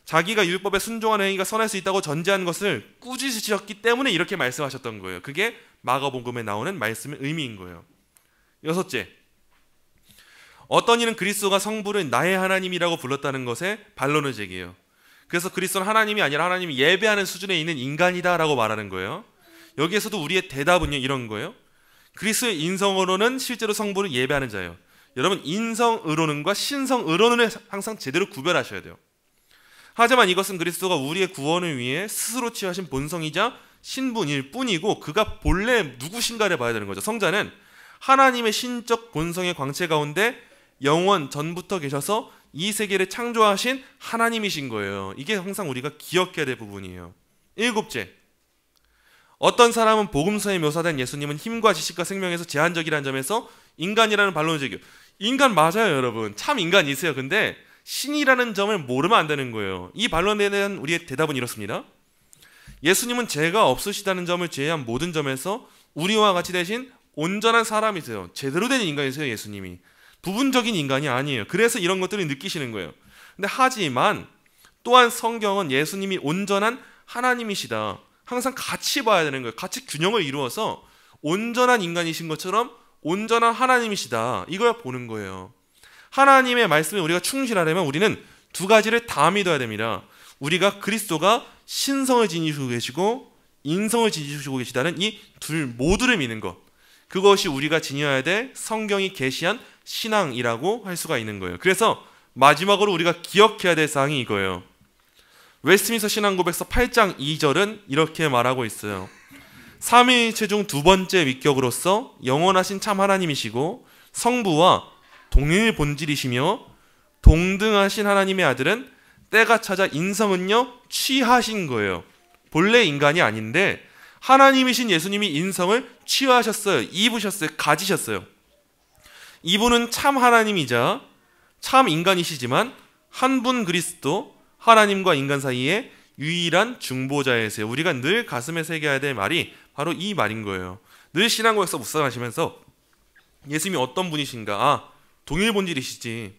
자기가 율법에 순종하는 행위가 선할 수 있다고 전제한 것을 꾸짖으셨기 때문에 이렇게 말씀하셨던 거예요. 그게 마가복음에 나오는 말씀의 의미인 거예요. 여섯째, 어떤 이는 그리스도가 성부를 나의 하나님이라고 불렀다는 것에 반론을 제기해요. 그래서 그리스도는 하나님이 아니라 하나님이 예배하는 수준에 있는 인간이다라고 말하는 거예요. 여기에서도 우리의 대답은요 이런 거예요. 그리스도의 인성으로는 실제로 성부를 예배하는 자예요. 여러분, 인성으로는과 신성으로는 항상 제대로 구별하셔야 돼요. 하지만 이것은 그리스도가 우리의 구원을 위해 스스로 취하신 본성이자 신분일 뿐이고 그가 본래 누구신가를 봐야 되는 거죠. 성자는 하나님의 신적 본성의 광채 가운데 영원 전부터 계셔서 이 세계를 창조하신 하나님이신 거예요. 이게 항상 우리가 기억해야 될 부분이에요. 일곱째, 어떤 사람은 복음서에 묘사된 예수님은 힘과 지식과 생명에서 제한적이라는 점에서 인간이라는 반론을 제기해요. 인간 맞아요, 여러분. 참 인간이세요. 근데 신이라는 점을 모르면 안 되는 거예요. 이 반론에 대한 우리의 대답은 이렇습니다. 예수님은 죄가 없으시다는 점을 제외한 모든 점에서 우리와 같이 대신 온전한 사람이세요. 제대로 된 인간이세요, 예수님이. 부분적인 인간이 아니에요. 그래서 이런 것들을 느끼시는 거예요. 근데 하지만 또한 성경은 예수님이 온전한 하나님이시다. 항상 같이 봐야 되는 거예요. 같이 균형을 이루어서 온전한 인간이신 것처럼 온전한 하나님이시다. 이걸 보는 거예요. 하나님의 말씀에 우리가 충실하려면 우리는 두 가지를 다 믿어야 됩니다. 우리가 그리스도가 신성을 지니시고 계시고 인성을 지니시고 계시다는 이 둘 모두를 믿는 것. 그것이 우리가 지녀야 될 성경이 계시한 신앙이라고 할 수가 있는 거예요. 그래서 마지막으로 우리가 기억해야 될 사항이 이거예요. 웨스트민스터 신앙고백서 8장 2절은 이렇게 말하고 있어요. 삼위일체 중 두 번째 위격으로서 영원하신 참 하나님이시고 성부와 동일 본질이시며 동등하신 하나님의 아들은 때가 찾아 인성은요 취하신 거예요. 본래 인간이 아닌데 하나님이신 예수님이 인성을 취하셨어요. 입으셨어요. 가지셨어요. 이분은 참 하나님이자 참 인간이시지만 한 분 그리스도, 하나님과 인간 사이에 유일한 중보자이세요. 우리가 늘 가슴에 새겨야 될 말이 바로 이 말인 거예요. 늘 신앙고백서 묵상하시면서 예수님이 어떤 분이신가? 아, 동일본질이시지.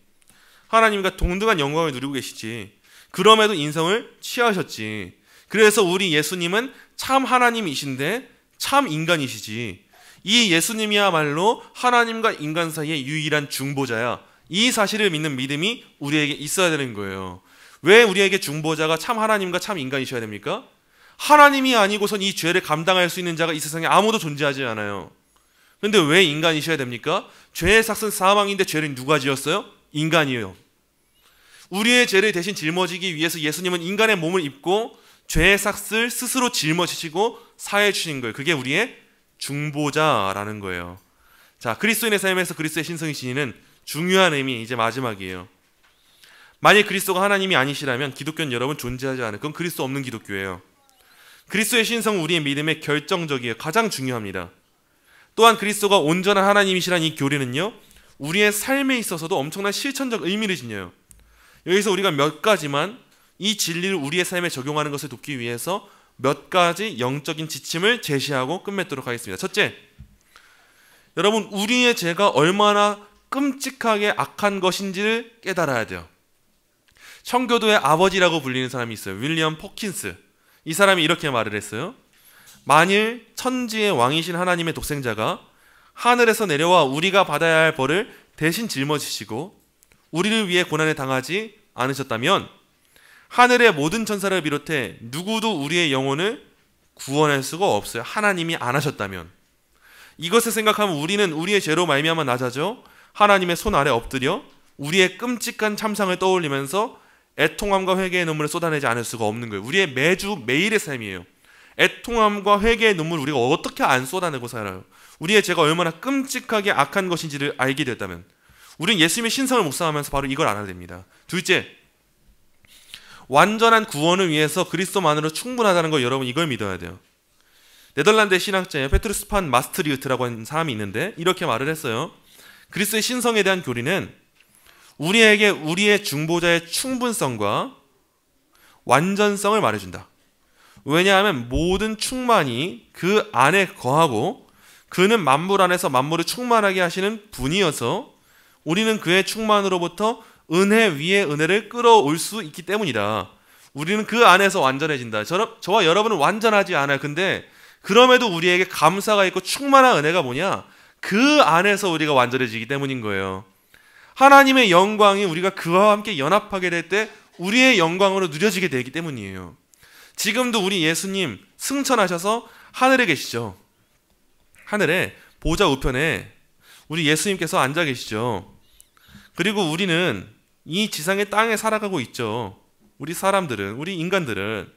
하나님과 동등한 영광을 누리고 계시지. 그럼에도 인성을 취하셨지. 그래서 우리 예수님은 참 하나님이신데 참 인간이시지. 이 예수님이야말로 하나님과 인간 사이의 유일한 중보자야. 이 사실을 믿는 믿음이 우리에게 있어야 되는 거예요. 왜 우리에게 중보자가 참 하나님과 참 인간이셔야 됩니까? 하나님이 아니고선 이 죄를 감당할 수 있는 자가 이 세상에 아무도 존재하지 않아요. 그런데 왜 인간이셔야 됩니까? 죄의 삭은 사망인데 죄를 누가 지었어요? 인간이에요. 우리의 죄를 대신 짊어지기 위해서 예수님은 인간의 몸을 입고 죄의 삭을 스스로 짊어지시고 사해 주신 거예요. 그게 우리의 중보자라는 거예요. 자, 그리스도인의 삶에서 그리스도의 신성이 지니는 중요한 의미, 이제 마지막이에요. 만일 그리스도가 하나님이 아니시라면 기독교는 여러분 존재하지 않아요. 그건 그리스도 없는 기독교예요. 그리스도의 신성은 우리의 믿음에 결정적이에요. 가장 중요합니다. 또한 그리스도가 온전한 하나님이시라는 이 교리는요, 우리의 삶에 있어서도 엄청난 실천적 의미를 지녀요. 여기서 우리가 몇 가지만 이 진리를 우리의 삶에 적용하는 것을 돕기 위해서 몇 가지 영적인 지침을 제시하고 끝맺도록 하겠습니다. 첫째, 여러분, 우리의 죄가 얼마나 끔찍하게 악한 것인지를 깨달아야 돼요. 청교도의 아버지라고 불리는 사람이 있어요. 윌리엄 포킨스. 이 사람이 이렇게 말을 했어요. 만일 천지의 왕이신 하나님의 독생자가 하늘에서 내려와 우리가 받아야 할 벌을 대신 짊어지시고 우리를 위해 고난에 당하지 않으셨다면 하늘의 모든 천사를 비롯해 누구도 우리의 영혼을 구원할 수가 없어요. 하나님이 안 하셨다면. 이것을 생각하면 우리는 우리의 죄로 말미암아 낮아져 하나님의 손 아래 엎드려 우리의 끔찍한 참상을 떠올리면서 애통함과 회개의 눈물을 쏟아내지 않을 수가 없는 거예요. 우리의 매일의 삶이에요. 애통함과 회개의 눈물 우리가 어떻게 안 쏟아내고 살아요? 우리의 죄가 얼마나 끔찍하게 악한 것인지를 알게 됐다면 우리는 예수님의 신성을 묵상하면서 바로 이걸 알아야 됩니다. 둘째, 완전한 구원을 위해서 그리스도만으로 충분하다는 걸 여러분 이걸 믿어야 돼요. 네덜란드의 신학자예요. 페트루스 판 마스트리우트라고 하는 사람이 있는데 이렇게 말을 했어요. 그리스도의 신성에 대한 교리는 우리에게 우리의 중보자의 충분성과 완전성을 말해준다. 왜냐하면 모든 충만이 그 안에 거하고 그는 만물 안에서 만물을 충만하게 하시는 분이어서 우리는 그의 충만으로부터 은혜 위에 은혜를 끌어올 수 있기 때문이다. 우리는 그 안에서 완전해진다. 저와 여러분은 완전하지 않아요. 근데 그럼에도 우리에게 감사가 있고 충만한 은혜가 뭐냐? 그 안에서 우리가 완전해지기 때문인 거예요. 하나님의 영광이 우리가 그와 함께 연합하게 될 때 우리의 영광으로 누려지게 되기 때문이에요. 지금도 우리 예수님 승천하셔서 하늘에 계시죠. 하늘에 보좌 우편에 우리 예수님께서 앉아 계시죠. 그리고 우리는 이 지상의 땅에 살아가고 있죠. 우리 사람들은, 우리 인간들은.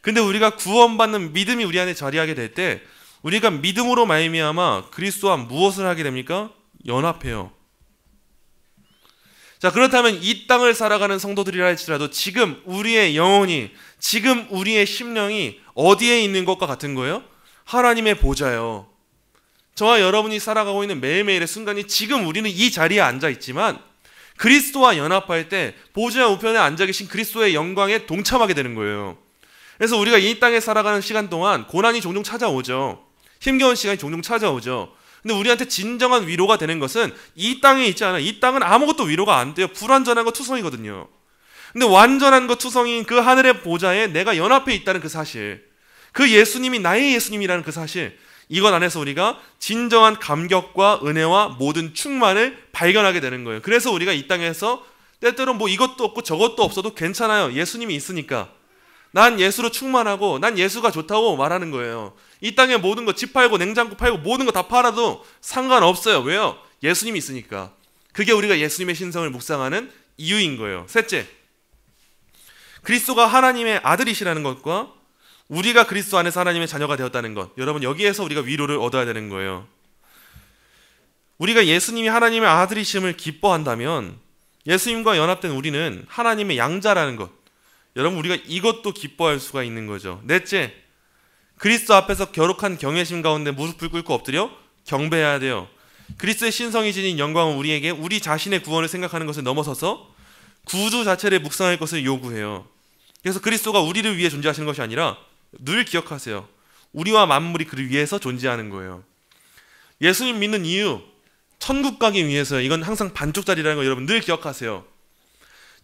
근데 우리가 구원받는 믿음이 우리 안에 자리하게 될 때 우리가 믿음으로 말미암아 그리스도와 무엇을 하게 됩니까? 연합해요. 자, 그렇다면 이 땅을 살아가는 성도들이라 할지라도 지금 우리의 영혼이, 지금 우리의 심령이 어디에 있는 것과 같은 거예요? 하나님의 보좌요. 저와 여러분이 살아가고 있는 매일매일의 순간이 지금 우리는 이 자리에 앉아 있지만 그리스도와 연합할 때 보좌 우편에 앉아 계신 그리스도의 영광에 동참하게 되는 거예요. 그래서 우리가 이 땅에 살아가는 시간 동안 고난이 종종 찾아오죠. 힘겨운 시간이 종종 찾아오죠. 근데 우리한테 진정한 위로가 되는 것은 이 땅에 있지 않아요. 이 땅은 아무것도 위로가 안 돼요. 불완전한 거 투성이거든요. 근데 완전한 거 투성인 그 하늘의 보좌에 내가 연합해 있다는 그 사실, 그 예수님이 나의 예수님이라는 그 사실, 이것 안에서 우리가 진정한 감격과 은혜와 모든 충만을 발견하게 되는 거예요. 그래서 우리가 이 땅에서 때때로 뭐 이것도 없고 저것도 없어도 괜찮아요. 예수님이 있으니까. 난 예수로 충만하고 난 예수가 좋다고 말하는 거예요. 이 땅에 모든 거 집 팔고 냉장고 팔고 모든 거 다 팔아도 상관없어요. 왜요? 예수님이 있으니까. 그게 우리가 예수님의 신성을 묵상하는 이유인 거예요. 셋째, 그리스도가 하나님의 아들이시라는 것과 우리가 그리스도 안에서 하나님의 자녀가 되었다는 것, 여러분 여기에서 우리가 위로를 얻어야 되는 거예요. 우리가 예수님이 하나님의 아들이심을 기뻐한다면 예수님과 연합된 우리는 하나님의 양자라는 것, 여러분 우리가 이것도 기뻐할 수가 있는 거죠. 넷째, 그리스도 앞에서 거룩한 경외심 가운데 무릎을 꿇고 엎드려 경배해야 돼요. 그리스도의 신성이 지닌 영광은 우리에게 우리 자신의 구원을 생각하는 것을 넘어서서 구주 자체를 묵상할 것을 요구해요. 그래서 그리스도가 우리를 위해 존재하시는 것이 아니라 늘 기억하세요. 우리와 만물이 그를 위해서 존재하는 거예요. 예수님 믿는 이유, 천국 가기 위해서요. 이건 항상 반쪽짜리라는 거 여러분 늘 기억하세요.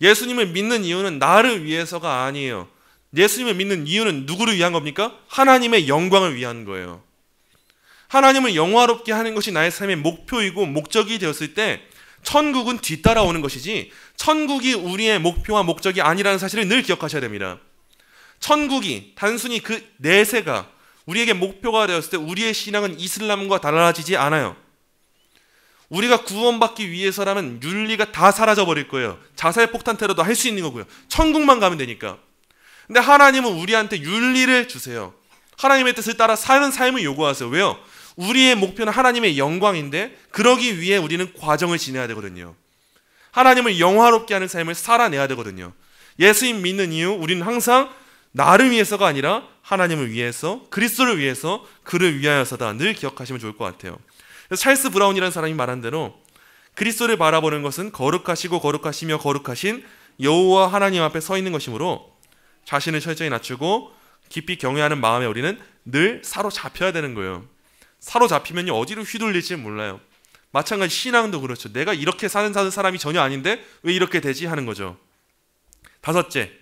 예수님을 믿는 이유는 나를 위해서가 아니에요. 예수님을 믿는 이유는 누구를 위한 겁니까? 하나님의 영광을 위한 거예요. 하나님을 영화롭게 하는 것이 나의 삶의 목표이고 목적이 되었을 때 천국은 뒤따라오는 것이지 천국이 우리의 목표와 목적이 아니라는 사실을 늘 기억하셔야 됩니다. 천국이 단순히 그 내세가 우리에게 목표가 되었을 때 우리의 신앙은 이슬람과 달라지지 않아요. 우리가 구원받기 위해서라면 윤리가 다 사라져버릴 거예요. 자살폭탄 테러도 할 수 있는 거고요. 천국만 가면 되니까. 근데 하나님은 우리한테 윤리를 주세요. 하나님의 뜻을 따라 사는 삶을 요구하세요. 왜요? 우리의 목표는 하나님의 영광인데 그러기 위해 우리는 과정을 지내야 되거든요. 하나님을 영화롭게 하는 삶을 살아내야 되거든요. 예수님 믿는 이유, 우리는 항상 나를 위해서가 아니라 하나님을 위해서, 그리스도를 위해서, 그를 위하여서다. 늘 기억하시면 좋을 것 같아요. 그래서 찰스 브라운이라는 사람이 말한 대로 그리스도를 바라보는 것은 거룩하시고 거룩하시며 거룩하신 여호와 하나님 앞에 서 있는 것이므로 자신을 철저히 낮추고 깊이 경외하는 마음에 우리는 늘 사로잡혀야 되는 거예요. 사로잡히면요 어디로 휘둘릴지 몰라요. 마찬가지 신앙도 그렇죠. 내가 이렇게 사는 사람이 전혀 아닌데 왜 이렇게 되지 하는 거죠. 다섯째,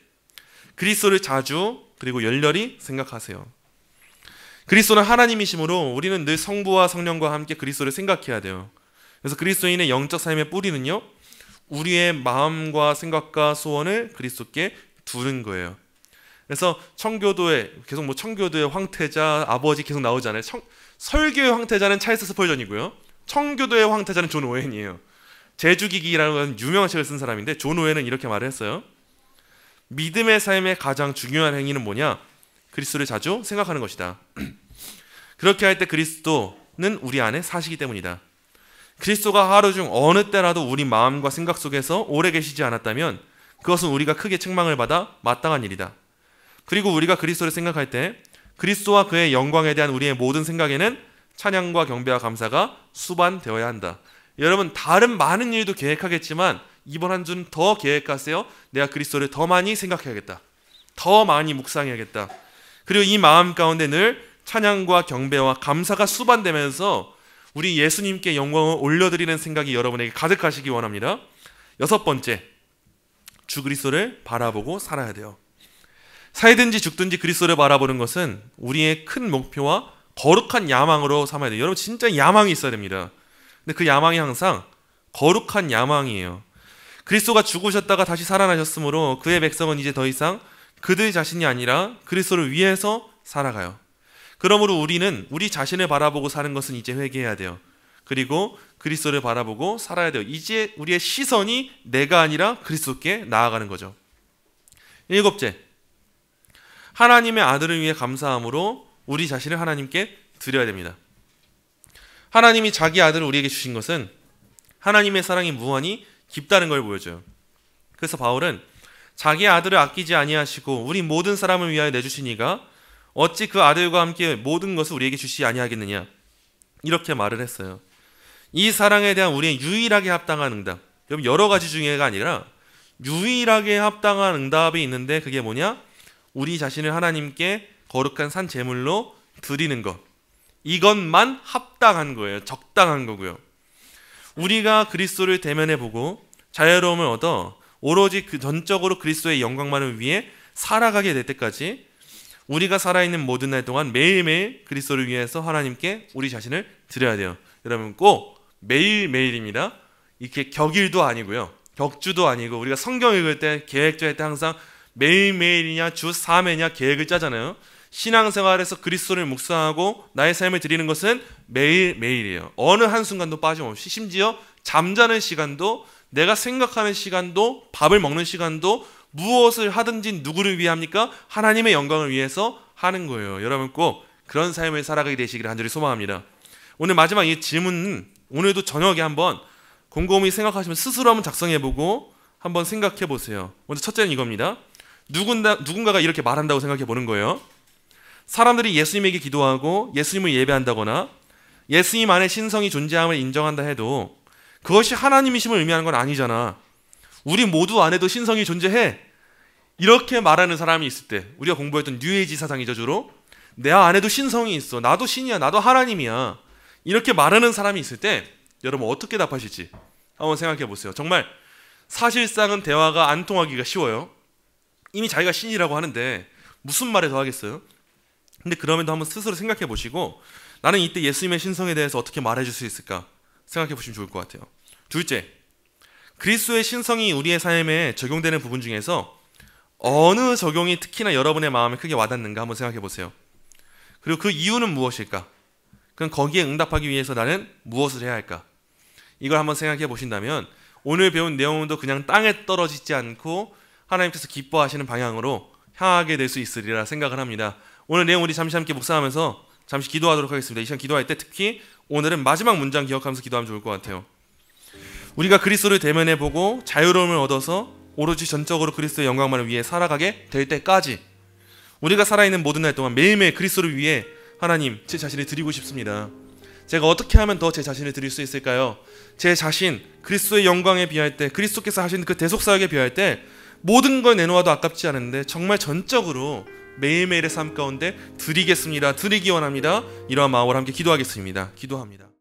그리스도를 자주 그리고 열렬히 생각하세요. 그리스도는 하나님이시므로 우리는 늘 성부와 성령과 함께 그리스도를 생각해야 돼요. 그래서 그리스도인의 영적 삶의 뿌리는요 우리의 마음과 생각과 소원을 그리스도께 두는 거예요. 그래서 청교도에 계속 청교도의 황태자 아버지 계속 나오잖아요. 설교의 황태자는 찰스 스펄전이고요. 청교도의 황태자는 존 오웬이에요. 제주기기라는 유명한 책을 쓴 사람인데 존 오웬은 이렇게 말을 했어요. 믿음의 삶의 가장 중요한 행위는 뭐냐? 그리스도를 자주 생각하는 것이다. 그렇게 할 때 그리스도는 우리 안에 사시기 때문이다. 그리스도가 하루 중 어느 때라도 우리 마음과 생각 속에서 오래 계시지 않았다면 그것은 우리가 크게 책망을 받아 마땅한 일이다. 그리고 우리가 그리스도를 생각할 때 그리스도와 그의 영광에 대한 우리의 모든 생각에는 찬양과 경배와 감사가 수반되어야 한다. 여러분 다른 많은 일도 계획하겠지만 이번 한 주는 더 계획하세요. 내가 그리스도를 더 많이 생각해야겠다. 더 많이 묵상해야겠다. 그리고 이 마음 가운데 늘 찬양과 경배와 감사가 수반되면서 우리 예수님께 영광을 올려드리는 생각이 여러분에게 가득하시기 원합니다. 여섯 번째, 주 그리스도를 바라보고 살아야 돼요. 살든지 죽든지 그리스도를 바라보는 것은 우리의 큰 목표와 거룩한 야망으로 삼아야 돼요. 여러분 진짜 야망이 있어야 됩니다. 근데 그 야망이 항상 거룩한 야망이에요. 그리스도가 죽으셨다가 다시 살아나셨으므로 그의 백성은 이제 더 이상 그들 자신이 아니라 그리스도를 위해서 살아가요. 그러므로 우리는 우리 자신을 바라보고 사는 것은 이제 회개해야 돼요. 그리고 그리스도를 바라보고 살아야 돼요. 이제 우리의 시선이 내가 아니라 그리스도께 나아가는 거죠. 일곱째, 하나님의 아들을 위해 감사함으로 우리 자신을 하나님께 드려야 됩니다. 하나님이 자기 아들을 우리에게 주신 것은 하나님의 사랑이 무한히 깊다는 걸 보여줘요. 그래서 바울은 자기 아들을 아끼지 아니하시고 우리 모든 사람을 위하여 내주신 이가 어찌 그 아들과 함께 모든 것을 우리에게 주시지 아니하겠느냐 이렇게 말을 했어요. 이 사랑에 대한 우리의 유일하게 합당한 응답, 여러분 여러 가지 중에가 아니라 유일하게 합당한 응답이 있는데 그게 뭐냐? 우리 자신을 하나님께 거룩한 산 제물로 드리는 것. 이것만 합당한 거예요. 적당한 거고요. 우리가 그리스도를 대면해 보고 자유로움을 얻어 오로지 그 전적으로 그리스도의 영광만을 위해 살아가게 될 때까지 우리가 살아있는 모든 날 동안 매일매일 그리스도를 위해서 하나님께 우리 자신을 드려야 돼요. 여러분 꼭 매일매일입니다. 이렇게 격일도 아니고요. 격주도 아니고 우리가 성경 읽을 때 계획 짤 때 항상 매일매일이냐 주 3회냐 계획을 짜잖아요. 신앙생활에서 그리스도를 묵상하고 나의 삶을 드리는 것은 매일매일이에요. 어느 한순간도 빠짐없이 심지어 잠자는 시간도 내가 생각하는 시간도 밥을 먹는 시간도 무엇을 하든지 누구를 위해 합니까? 하나님의 영광을 위해서 하는 거예요. 여러분 꼭 그런 삶을 살아가게 되시기를 간절히 소망합니다. 오늘 마지막 이 질문은 오늘도 저녁에 한번 곰곰이 생각하시면 스스로 한번 작성해보고 한번 생각해보세요. 먼저 첫째는 이겁니다. 누군가가 이렇게 말한다고 생각해보는 거예요. 사람들이 예수님에게 기도하고 예수님을 예배한다거나 예수님 안에 신성이 존재함을 인정한다 해도 그것이 하나님이심을 의미하는 건 아니잖아. 우리 모두 안에도 신성이 존재해. 이렇게 말하는 사람이 있을 때, 우리가 공부했던 뉴에이지 사상이죠. 주로 내 안에도 신성이 있어, 나도 신이야, 나도 하나님이야, 이렇게 말하는 사람이 있을 때 여러분 어떻게 답하실지 한번 생각해 보세요. 정말 사실상은 대화가 안 통하기가 쉬워요. 이미 자기가 신이라고 하는데 무슨 말에 더 하겠어요? 근데 그럼에도 한번 스스로 생각해 보시고, 나는 이때 예수님의 신성에 대해서 어떻게 말해 줄 수 있을까 생각해 보시면 좋을 것 같아요. 둘째, 그리스도의 신성이 우리의 삶에 적용되는 부분 중에서 어느 적용이 특히나 여러분의 마음에 크게 와닿는가 한번 생각해 보세요. 그리고 그 이유는 무엇일까? 그럼 거기에 응답하기 위해서 나는 무엇을 해야 할까? 이걸 한번 생각해 보신다면 오늘 배운 내용도 그냥 땅에 떨어지지 않고 하나님께서 기뻐하시는 방향으로 향하게 될 수 있으리라 생각을 합니다. 오늘 내용 우리 잠시 함께 묵상하면서 잠시 기도하도록 하겠습니다. 이 시간 기도할 때 특히 오늘은 마지막 문장 기억하면서 기도하면 좋을 것 같아요. 우리가 그리스도를 대면해 보고 자유로움을 얻어서 오로지 전적으로 그리스도의 영광만을 위해 살아가게 될 때까지 우리가 살아있는 모든 날 동안 매일매일 그리스도를 위해 하나님, 제 자신을 드리고 싶습니다. 제가 어떻게 하면 더 제 자신을 드릴 수 있을까요? 제 자신, 그리스도의 영광에 비할 때, 그리스도께서 하신 그 대속사역에 비할 때 모든 걸 내놓아도 아깝지 않은데 정말 전적으로 매일매일의 삶 가운데 드리겠습니다. 드리기 원합니다. 이러한 마음으로 함께 기도하겠습니다. 기도합니다.